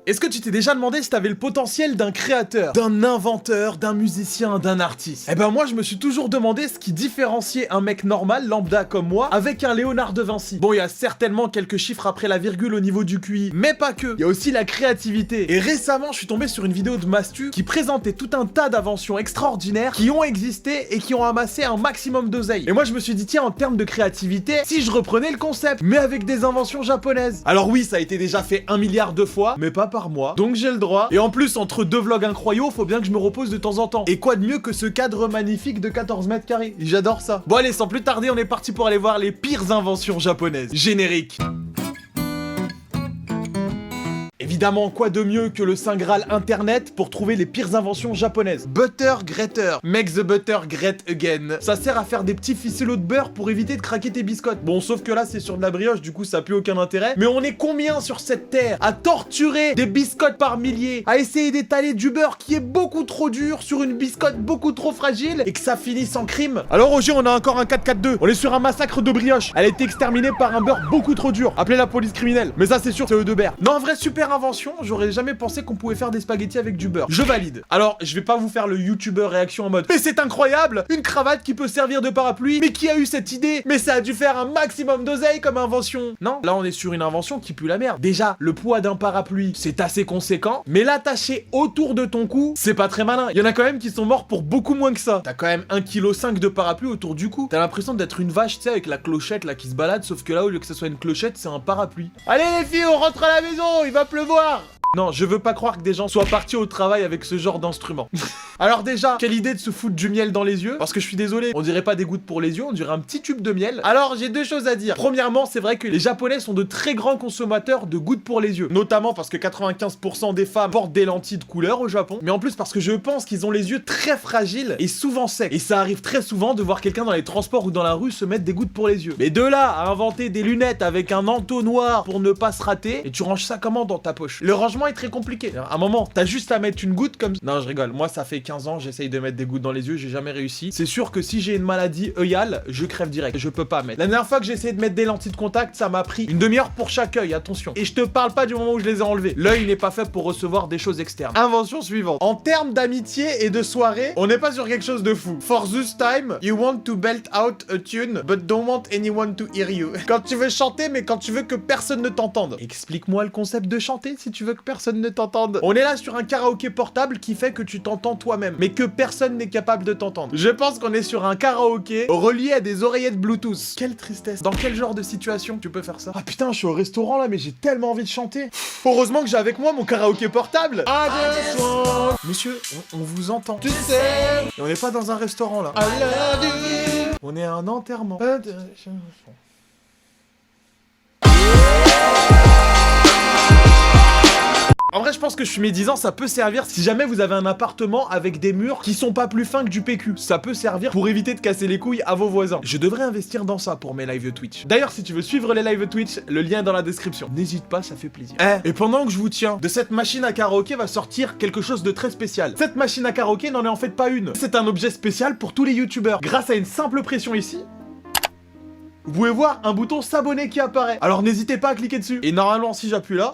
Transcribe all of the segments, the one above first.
Est-ce que tu t'es déjà demandé si t'avais le potentiel d'un créateur, d'un inventeur, d'un musicien, d'un artiste? Eh ben moi je me suis toujours demandé ce qui différenciait un mec normal, lambda comme moi, avec un Léonard de Vinci. Bon, il y a certainement quelques chiffres après la virgule au niveau du QI, mais pas que. Il y a aussi la créativité. Et récemment, je suis tombé sur une vidéo de Mastu qui présentait tout un tas d'inventions extraordinaires qui ont existé et qui ont amassé un maximum d'oseille. Et moi je me suis dit tiens, en termes de créativité, si je reprenais le concept, mais avec des inventions japonaises. Alors oui, ça a été déjà fait 1 milliard de fois, mais pas par moi, donc j'ai le droit. Et en plus, entre deux vlogs incroyaux, faut bien que je me repose de temps en temps. Et quoi de mieux que ce cadre magnifique de 14 mètres carrés? J'adore ça. Bon allez, sans plus tarder, on est parti pour aller voir les pires inventions japonaises. Générique. Évidemment, quoi de mieux que le Saint Graal internet pour trouver les pires inventions japonaises? Butter grater. Make the butter great again. Ça sert à faire des petits ficellos de beurre pour éviter de craquer tes biscottes. Bon, sauf que là, c'est sur de la brioche, du coup, ça a plus aucun intérêt. Mais on est combien sur cette terre à torturer des biscottes par milliers, à essayer d'étaler du beurre qui est beaucoup trop dur sur une biscotte beaucoup trop fragile et que ça finisse en crime? Alors au jeu, on a encore un 4-4-2. On est sur un massacre de brioche. Elle a été exterminée par un beurre beaucoup trop dur. Appelez la police criminelle. Mais ça, c'est sûr, c'est Eudebert. Non, en vrai, super invention, j'aurais jamais pensé qu'on pouvait faire des spaghettis avec du beurre. Je valide. Alors, je vais pas vous faire le youtubeur réaction en mode mais c'est incroyable, une cravate qui peut servir de parapluie, mais qui a eu cette idée? Mais ça a dû faire un maximum d'oseille comme invention. Non, là on est sur une invention qui pue la merde. Déjà, le poids d'un parapluie, c'est assez conséquent, mais l'attacher autour de ton cou, c'est pas très malin. Il y en a quand même qui sont morts pour beaucoup moins que ça. T'as quand même 1,5 kg de parapluie autour du cou. T'as l'impression d'être une vache, tu sais, avec la clochette là qui se balade, sauf que là, au lieu que ce soit une clochette, c'est un parapluie. Allez les filles, on rentre à la maison, il va pleuvoir. Non, je veux pas croire que des gens soient partis au travail avec ce genre d'instrument. Alors déjà, quelle idée de se foutre du miel dans les yeux? Parce que je suis désolé, on dirait pas des gouttes pour les yeux, on dirait un petit tube de miel. Alors j'ai deux choses à dire. Premièrement, c'est vrai que les Japonais sont de très grands consommateurs de gouttes pour les yeux. Notamment parce que 95% des femmes portent des lentilles de couleur au Japon. Mais en plus parce que je pense qu'ils ont les yeux très fragiles et souvent secs. Et ça arrive très souvent de voir quelqu'un dans les transports ou dans la rue se mettre des gouttes pour les yeux. Mais de là à inventer des lunettes avec un entonnoir pour ne pas se rater, et tu ranges ça comment dans ta poche? Le rangement est très compliqué. À un moment, t'as juste à mettre une goutte comme... Non, je rigole. Moi, ça fait 15 ans, j'essaye de mettre des gouttes dans les yeux, j'ai jamais réussi. C'est sûr que si j'ai une maladie œillale, je crève direct. Je peux pas mettre. La dernière fois que j'ai essayé de mettre des lentilles de contact, ça m'a pris une demi-heure pour chaque œil, attention. Et je te parle pas du moment où je les ai enlevés. L'œil n'est pas fait pour recevoir des choses externes. Invention suivante. En termes d'amitié et de soirée, on n'est pas sur quelque chose de fou. For this time, you want to belt out a tune, but don't want anyone to hear you. Quand tu veux chanter, mais quand tu veux que personne ne t'entende. Explique-moi le concept de chanter si tu veux que personne ne t'entende. On est là sur un karaoké portable qui fait que tu t'entends toi-même, mais que personne n'est capable de t'entendre. Je pense qu'on est sur un karaoké relié à des oreillettes Bluetooth. Quelle tristesse. Dans quel genre de situation tu peux faire ça? Ah putain, je suis au restaurant là, mais j'ai tellement envie de chanter. Heureusement que j'ai avec moi mon karaoké portable. Monsieur, on vous entend. Tu sais. Et on n'est pas dans un restaurant là. On est à un enterrement. En vrai, je pense que je suis médisant, ça peut servir si jamais vous avez un appartement avec des murs qui sont pas plus fins que du PQ. Ça peut servir pour éviter de casser les couilles à vos voisins. Je devrais investir dans ça pour mes lives Twitch. D'ailleurs, si tu veux suivre les lives Twitch, le lien est dans la description. N'hésite pas, ça fait plaisir. Et pendant que je vous tiens, de cette machine à karaoké va sortir quelque chose de très spécial. Cette machine à karaoké n'en est en fait pas une. C'est un objet spécial pour tous les youtubeurs. Grâce à une simple pression ici, vous pouvez voir un bouton s'abonner qui apparaît. Alors n'hésitez pas à cliquer dessus. Et normalement, si j'appuie là,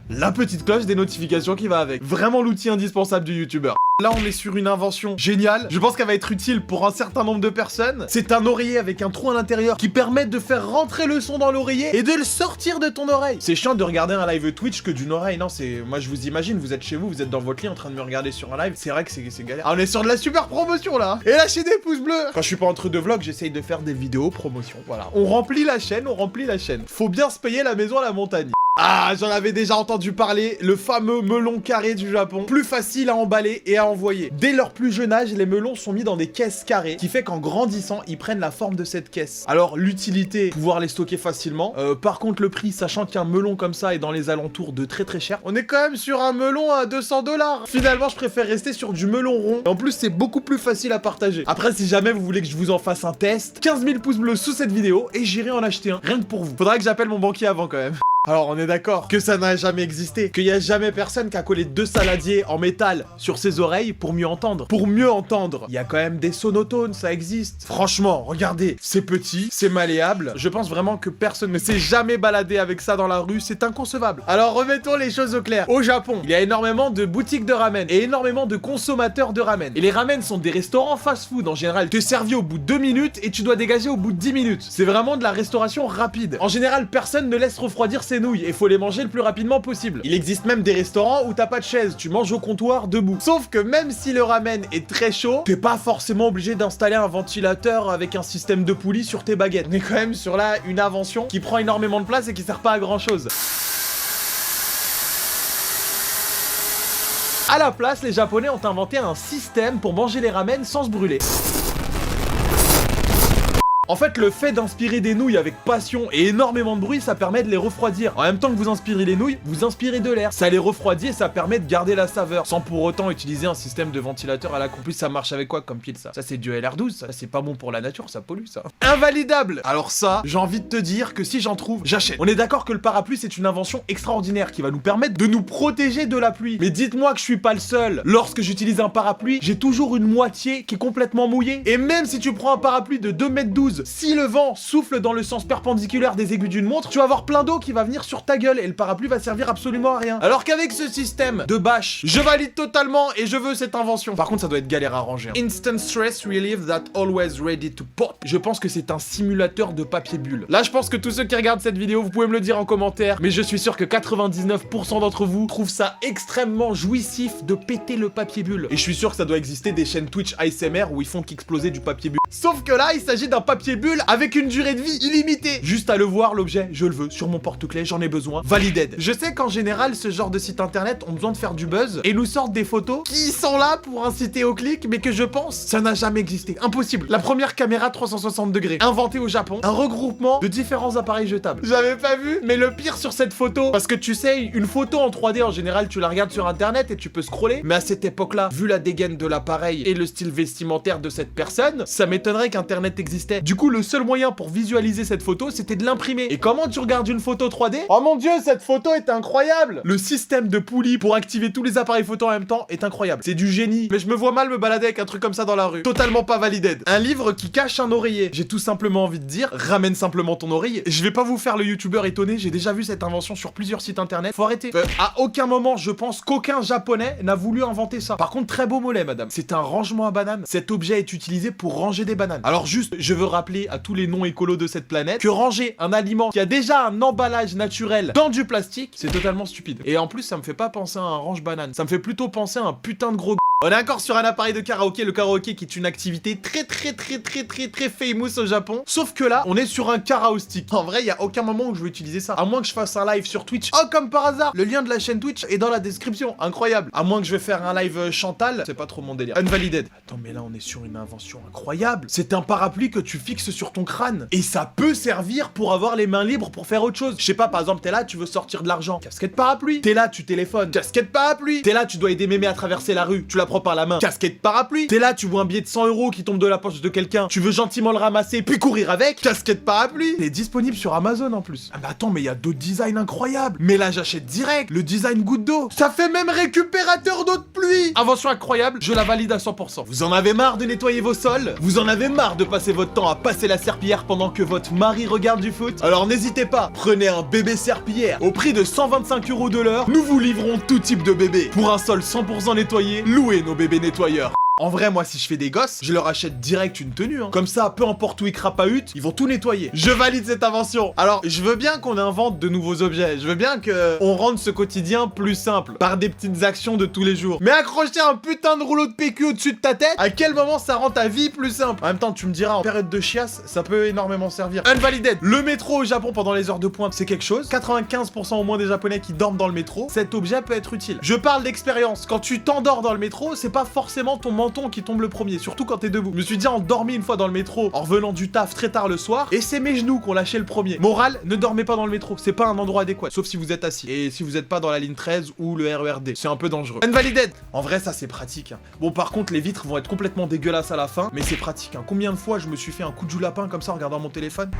la petite cloche des notifications qui va avec. Vraiment l'outil indispensable du youtubeur. Là, on est sur une invention géniale. Je pense qu'elle va être utile pour un certain nombre de personnes. C'est un oreiller avec un trou à l'intérieur qui permet de faire rentrer le son dans l'oreiller et de le sortir de ton oreille. C'est chiant de regarder un live Twitch que d'une oreille. Non, c'est... Moi, je vous imagine, vous êtes chez vous, vous êtes dans votre lit en train de me regarder sur un live. C'est vrai que c'est galère. Ah, on est sur de la super promotion, là. Et lâchez des pouces bleus. Quand je suis pas entre deux vlogs, j'essaye de faire des vidéos promotion. Voilà. On remplit la chaîne, on remplit la chaîne. Faut bien se payer la maison à la montagne. Ah, j'en avais déjà entendu parler, le fameux melon carré du Japon. Plus facile à emballer et à envoyer. Dès leur plus jeune âge, les melons sont mis dans des caisses carrées, qui fait qu'en grandissant, ils prennent la forme de cette caisse. Alors, l'utilité, pouvoir les stocker facilement. Par contre, le prix, sachant qu'un melon comme ça est dans les alentours de très cher, on est quand même sur un melon à 200 $. Finalement, je préfère rester sur du melon rond. En plus, c'est beaucoup plus facile à partager. Après, si jamais vous voulez que je vous en fasse un test, 15 000 pouces bleus sous cette vidéo et j'irai en acheter un, rien que pour vous. Faudra que j'appelle mon banquier avant quand même. Alors on est d'accord que ça n'a jamais existé, qu'il y a jamais personne qui a collé 2 saladiers en métal sur ses oreilles pour mieux entendre. Pour mieux entendre, il y a quand même des sonotones, ça existe. Franchement, regardez, c'est petit, c'est malléable. Je pense vraiment que personne ne s'est jamais baladé avec ça dans la rue, c'est inconcevable. Alors remettons les choses au clair. Au Japon, il y a énormément de boutiques de ramen et énormément de consommateurs de ramen. Et les ramen sont des restaurants fast-food en général. Tu es servi au bout de 2 minutes et tu dois dégager au bout de 10 minutes. C'est vraiment de la restauration rapide. En général, personne ne laisse refroidir ses nouilles et faut les manger le plus rapidement possible. Il existe même des restaurants où t'as pas de chaise, tu manges au comptoir debout. Sauf que même si le ramen est très chaud, t'es pas forcément obligé d'installer un ventilateur avec un système de poulie sur tes baguettes. On est quand même sur là une invention qui prend énormément de place et qui sert pas à grand chose. À la place, les Japonais ont inventé un système pour manger les ramen sans se brûler. En fait, le fait d'inspirer des nouilles avec passion et énormément de bruit, ça permet de les refroidir. En même temps que vous inspirez les nouilles, vous inspirez de l'air. Ça les refroidit et ça permet de garder la saveur, sans pour autant utiliser un système de ventilateur à la complice. Ça marche avec quoi comme pile ça? Ça c'est du LR12, ça c'est pas bon pour la nature, ça pollue ça. Invalidable! Alors ça, j'ai envie de te dire que si j'en trouve, j'achète. On est d'accord que le parapluie c'est une invention extraordinaire qui va nous permettre de nous protéger de la pluie. Mais dites-moi que je suis pas le seul. Lorsque j'utilise un parapluie, j'ai toujours une moitié qui est complètement mouillée. Et même si tu prends un parapluie de 2,12 m, si le vent souffle dans le sens perpendiculaire des aiguilles d'une montre, tu vas avoir plein d'eau qui va venir sur ta gueule et le parapluie va servir absolument à rien. Alors qu'avec ce système de bâche, je valide totalement et je veux cette invention. Par contre, ça doit être galère à ranger. Instant stress relief that always ready to pop. Je pense que c'est un simulateur de papier bulle. Là, je pense que tous ceux qui regardent cette vidéo, vous pouvez me le dire en commentaire, mais je suis sûr que 99% d'entre vous trouvent ça extrêmement jouissif de péter le papier bulle. Et je suis sûr que ça doit exister des chaînes Twitch ASMR où ils font qu'exploser du papier bulle. Sauf que là, il s'agit d'un papier bulle avec une durée de vie illimitée. Juste à le voir, l'objet, je le veux, sur mon porte-clés, j'en ai besoin, valided. Je sais qu'en général, ce genre de site internet ont besoin de faire du buzz et nous sortent des photos qui sont là pour inciter au clic, mais que je pense, ça n'a jamais existé. Impossible. La première caméra 360 degrés, inventée au Japon, un regroupement de différents appareils jetables. J'avais pas vu, mais le pire sur cette photo, parce que tu sais, une photo en 3D, en général, tu la regardes sur internet et tu peux scroller, mais à cette époque-là, vu la dégaine de l'appareil et le style vestimentaire de cette personne, ça m'étonnerait qu'internet existait. Du coup, le seul moyen pour visualiser cette photo, c'était de l'imprimer. Et comment tu regardes une photo 3D? Oh mon dieu, cette photo est incroyable! Le système de poulie pour activer tous les appareils photo en même temps est incroyable. C'est du génie. Mais je me vois mal me balader avec un truc comme ça dans la rue. Totalement pas valided. Un livre qui cache un oreiller. J'ai tout simplement envie de dire, ramène simplement ton oreiller. Je vais pas vous faire le youtubeur étonné, j'ai déjà vu cette invention sur plusieurs sites internet. Faut arrêter. À aucun moment, je pense qu'aucun japonais n'a voulu inventer ça. Par contre, très beau mollet, madame. C'est un rangement à bananes. Cet objet est utilisé pour ranger des bananes. Alors juste, je veux rappeler à tous les non-écolos de cette planète que ranger un aliment qui a déjà un emballage naturel dans du plastique, c'est totalement stupide. Et en plus, ça me fait pas penser à un range-banane. Ça me fait plutôt penser à un putain de gros. On est encore sur un appareil de karaoké, le karaoké qui est une activité très famous au Japon. Sauf que là, on est sur un karaostick. En vrai, il y a aucun moment où je vais utiliser ça. À moins que je fasse un live sur Twitch. Oh, comme par hasard, le lien de la chaîne Twitch est dans la description. Incroyable. À moins que je vais faire un live Chantal, c'est pas trop mon délire. Unvalided. Attends, mais là, on est sur une invention incroyable. C'est un parapluie que tu fixes sur ton crâne. Et ça peut servir pour avoir les mains libres pour faire autre chose. Je sais pas, par exemple, t'es là, tu veux sortir de l'argent. Casquette parapluie. T'es là, tu téléphones. Casquette parapluie. T'es là, tu dois aider mémé à traverser la rue. Tu la prends par la main. Casquette parapluie. T'es là, tu vois un billet de 100 € qui tombe de la poche de quelqu'un. Tu veux gentiment le ramasser, puis courir avec. Casquette parapluie. C'est disponible sur Amazon en plus. Ah mais attends, mais il y a d'autres designs incroyables. Mais là, j'achète direct. Le design goutte d'eau. Ça fait même récupérateur d'eau de pluie. Invention incroyable, je la valide à 100%. Vous en avez marre de nettoyer vos sols? Vous en avez marre de passer votre temps à passer la serpillière pendant que votre mari regarde du foot? Alors n'hésitez pas, prenez un bébé serpillière. Au prix de 125 € de l'heure, nous vous livrons tout type de bébé. Pour un sol 100% nettoyé, louez nos bébés nettoyeurs. En vrai, moi, si je fais des gosses, je leur achète direct une tenue. Comme ça, peu importe où ils crapahutent, ils vont tout nettoyer. Je valide cette invention. Alors, je veux bien qu'on invente de nouveaux objets. Je veux bien qu'on rende ce quotidien plus simple par des petites actions de tous les jours. Mais accrocher un putain de rouleau de PQ au-dessus de ta tête, à quel moment ça rend ta vie plus simple? En même temps, tu me diras, en période de chiasse, ça peut énormément servir. Unvalided. Le métro au Japon pendant les heures de pointe, c'est quelque chose. 95% au moins des Japonais qui dorment dans le métro. Cet objet peut être utile. Je parle d'expérience. Quand tu t'endors dans le métro, c'est pas forcément ton menton qui tombe le premier, surtout quand t'es debout. Je me suis déjà endormi une fois dans le métro en revenant du taf très tard le soir et c'est mes genoux qui ont lâché le premier. Morale, ne dormez pas dans le métro, c'est pas un endroit adéquat, sauf si vous êtes assis et si vous êtes pas dans la ligne 13 ou le RERD, c'est un peu dangereux. Unvalided. En vrai, ça c'est pratique. Bon, par contre, les vitres vont être complètement dégueulasses à la fin, mais c'est pratique. Combien de fois je me suis fait un coup de joue lapin comme ça en regardant mon téléphone?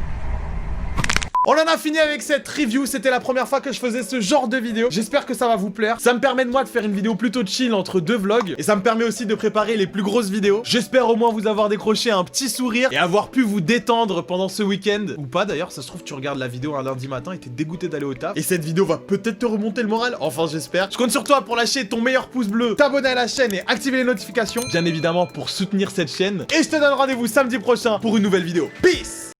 On en a fini avec cette review, c'était la première fois que je faisais ce genre de vidéo. J'espère que ça va vous plaire. Ça me permet de moi de faire une vidéo plutôt chill entre deux vlogs. Et ça me permet aussi de préparer les plus grosses vidéos. J'espère au moins vous avoir décroché un petit sourire et avoir pu vous détendre pendant ce week-end. Ou pas d'ailleurs, ça se trouve tu regardes la vidéo un lundi matin et t'es dégoûté d'aller au taf. Et cette vidéo va peut-être te remonter le moral. Enfin j'espère. Je compte sur toi pour lâcher ton meilleur pouce bleu, t'abonner à la chaîne et activer les notifications. Bien évidemment pour soutenir cette chaîne. Et je te donne rendez-vous samedi prochain pour une nouvelle vidéo. Peace!